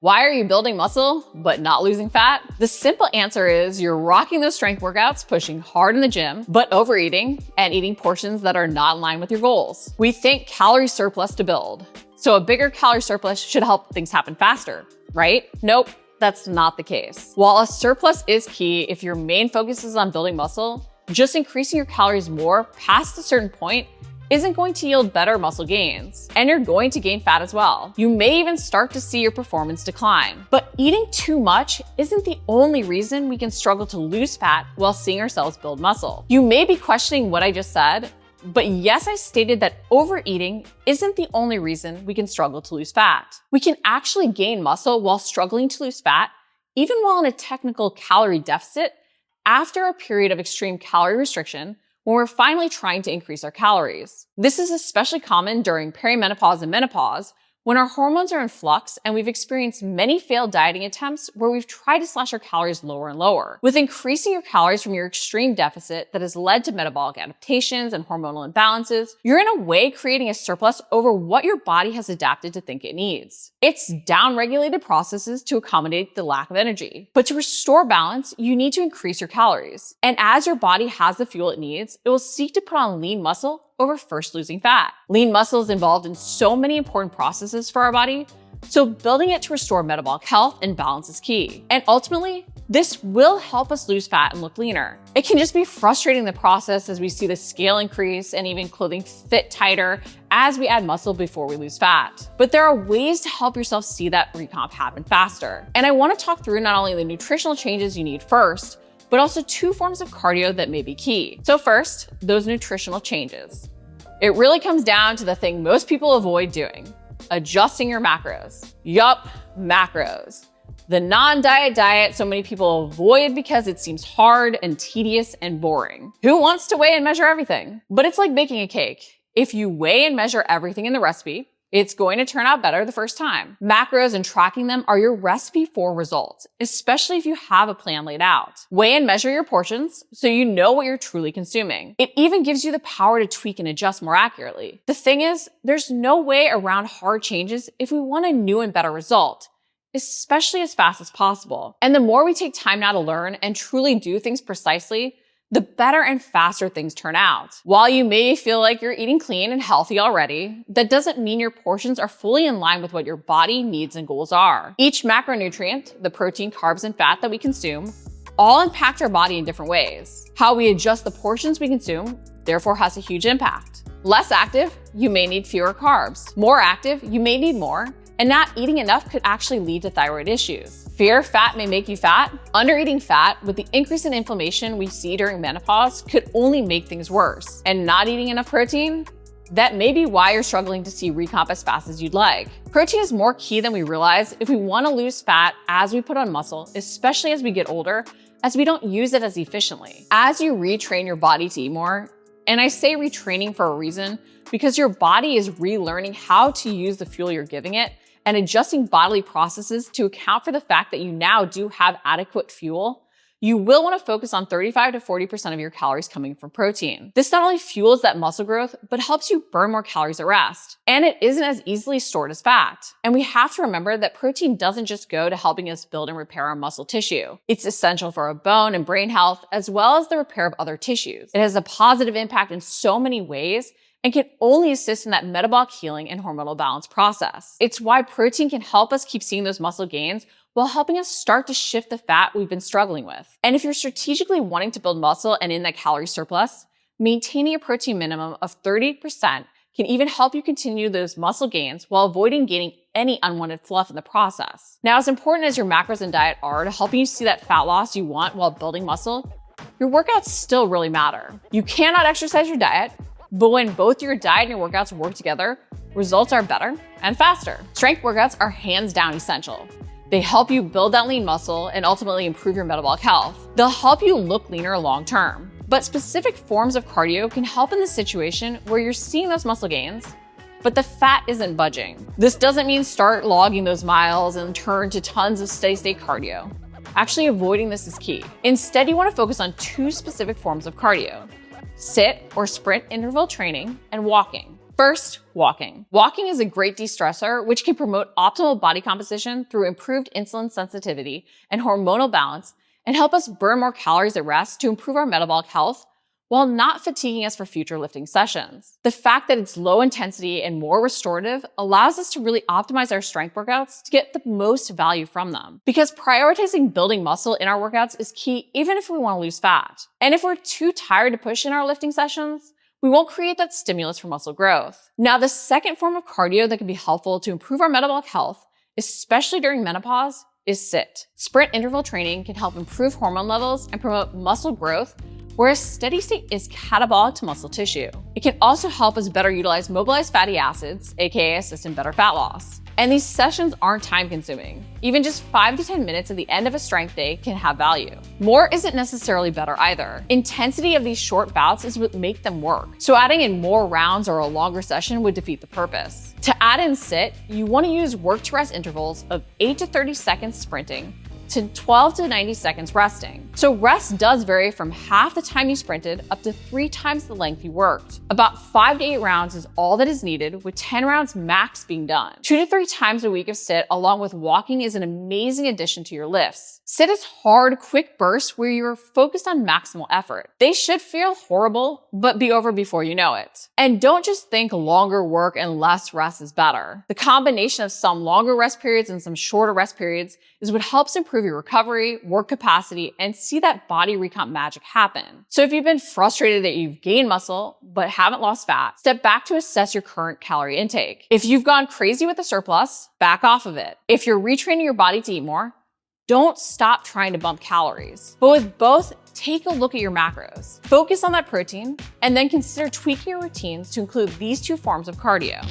Why are you building muscle but not losing fat? The simple answer is you're rocking those strength workouts, pushing hard in the gym, but overeating and eating portions that are not in line with your goals. We think calorie surplus to build. So a bigger calorie surplus should help things happen faster, right? Nope, that's not the case. While a surplus is key if your main focus is on building muscle, just increasing your calories more past a certain point isn't going to yield better muscle gains. And you're going to gain fat as well. You may even start to see your performance decline. But eating too much isn't the only reason we can struggle to lose fat while seeing ourselves build muscle. You may be questioning what I just said, but yes, I stated that overeating isn't the only reason we can struggle to lose fat. We can actually gain muscle while struggling to lose fat, even while in a technical calorie deficit, after a period of extreme calorie restriction, when we're finally trying to increase our calories. This is especially common during perimenopause and menopause, when our hormones are in flux and we've experienced many failed dieting attempts where we've tried to slash our calories lower and lower. With increasing your calories from your extreme deficit that has led to metabolic adaptations and hormonal imbalances, you're in a way creating a surplus over what your body has adapted to think it needs. It's down-regulated processes to accommodate the lack of energy. But to restore balance, you need to increase your calories. And as your body has the fuel it needs, it will seek to put on lean muscle over first losing fat. Lean muscle is involved in so many important processes for our body, so building it to restore metabolic health and balance is key. And ultimately, this will help us lose fat and look leaner. It can just be frustrating in the process as we see the scale increase and even clothing fit tighter as we add muscle before we lose fat. But there are ways to help yourself see that recomp happen faster. And I want to talk through not only the nutritional changes you need first, but also 2 forms of cardio that may be key. So first, those nutritional changes. It really comes down to the thing most people avoid doing, adjusting your macros. Yup, macros. The non-diet diet so many people avoid because it seems hard and tedious and boring. Who wants to weigh and measure everything? But it's like baking a cake. If you weigh and measure everything in the recipe, it's going to turn out better the first time. Macros and tracking them are your recipe for results, especially if you have a plan laid out. Weigh and measure your portions so you know what you're truly consuming. It even gives you the power to tweak and adjust more accurately. The thing is, there's no way around hard changes if we want a new and better result, especially as fast as possible. And the more we take time now to learn and truly do things precisely, the better and faster things turn out. While you may feel like you're eating clean and healthy already, that doesn't mean your portions are fully in line with what your body needs and goals are. Each macronutrient, the protein, carbs, and fat that we consume, all impact our body in different ways. How we adjust the portions we consume, therefore, has a huge impact. Less active, you may need fewer carbs. More active, you may need more. And not eating enough could actually lead to thyroid issues. Fear of fat may make you fat. Undereating fat, with the increase in inflammation we see during menopause, could only make things worse. And not eating enough protein? That may be why you're struggling to see recomp as fast as you'd like. Protein is more key than we realize if we want to lose fat as we put on muscle, especially as we get older, as we don't use it as efficiently. As you retrain your body to eat more, and I say retraining for a reason, because your body is relearning how to use the fuel you're giving it and adjusting bodily processes to account for the fact that you now do have adequate fuel, you will want to focus on 35 to 40% of your calories coming from protein. This not only fuels that muscle growth, but helps you burn more calories at rest. And it isn't as easily stored as fat. And we have to remember that protein doesn't just go to helping us build and repair our muscle tissue. It's essential for our bone and brain health, as well as the repair of other tissues. It has a positive impact in so many ways, and can only assist in that metabolic healing and hormonal balance process. It's why protein can help us keep seeing those muscle gains while helping us start to shift the fat we've been struggling with. And if you're strategically wanting to build muscle and in that calorie surplus, maintaining a protein minimum of 30% can even help you continue those muscle gains while avoiding gaining any unwanted fluff in the process. Now, as important as your macros and diet are to helping you see that fat loss you want while building muscle, your workouts still really matter. You cannot exercise your diet, but when both your diet and your workouts work together, results are better and faster. Strength workouts are hands down essential. They help you build that lean muscle and ultimately improve your metabolic health. They'll help you look leaner long term. But specific forms of cardio can help in the situation where you're seeing those muscle gains, but the fat isn't budging. This doesn't mean start logging those miles and turn to tons of steady-state cardio. Actually, avoiding this is key. Instead, you want to focus on 2 specific forms of cardio: sit or sprint interval training and walking. First, walking. Walking is a great de-stressor, which can promote optimal body composition through improved insulin sensitivity and hormonal balance, and help us burn more calories at rest to improve our metabolic health while not fatiguing us for future lifting sessions. The fact that it's low intensity and more restorative allows us to really optimize our strength workouts to get the most value from them. Because prioritizing building muscle in our workouts is key even if we want to lose fat. And if we're too tired to push in our lifting sessions, we won't create that stimulus for muscle growth. Now, the second form of cardio that can be helpful to improve our metabolic health, especially during menopause, is sit. Sprint interval training can help improve hormone levels and promote muscle growth, whereas steady state is catabolic to muscle tissue. It can also help us better utilize mobilized fatty acids, aka assist in better fat loss. And these sessions aren't time consuming. Even just 5 to 10 minutes at the end of a strength day can have value. More isn't necessarily better either. Intensity of these short bouts is what make them work. So adding in more rounds or a longer session would defeat the purpose. To add in sit, you want to use work to rest intervals of 8 to 30 seconds sprinting to 12 to 90 seconds resting. So rest does vary from half the time you sprinted up to 3 times the length you worked. About 5 to 8 rounds is all that is needed, with 10 rounds max being done. 2 to 3 times a week of sit along with walking is an amazing addition to your lifts. Sit is hard, quick bursts where you're focused on maximal effort. They should feel horrible, but be over before you know it. And don't just think longer work and less rest is better. The combination of some longer rest periods and some shorter rest periods is what helps improve your recovery, work capacity, and see that body recomp magic happen. So if you've been frustrated that you've gained muscle but haven't lost fat, step back to assess your current calorie intake. If you've gone crazy with the surplus, back off of it. If you're retraining your body to eat more, don't stop trying to bump calories. But with both, take a look at your macros. Focus on that protein, and then consider tweaking your routines to include these 2 forms of cardio.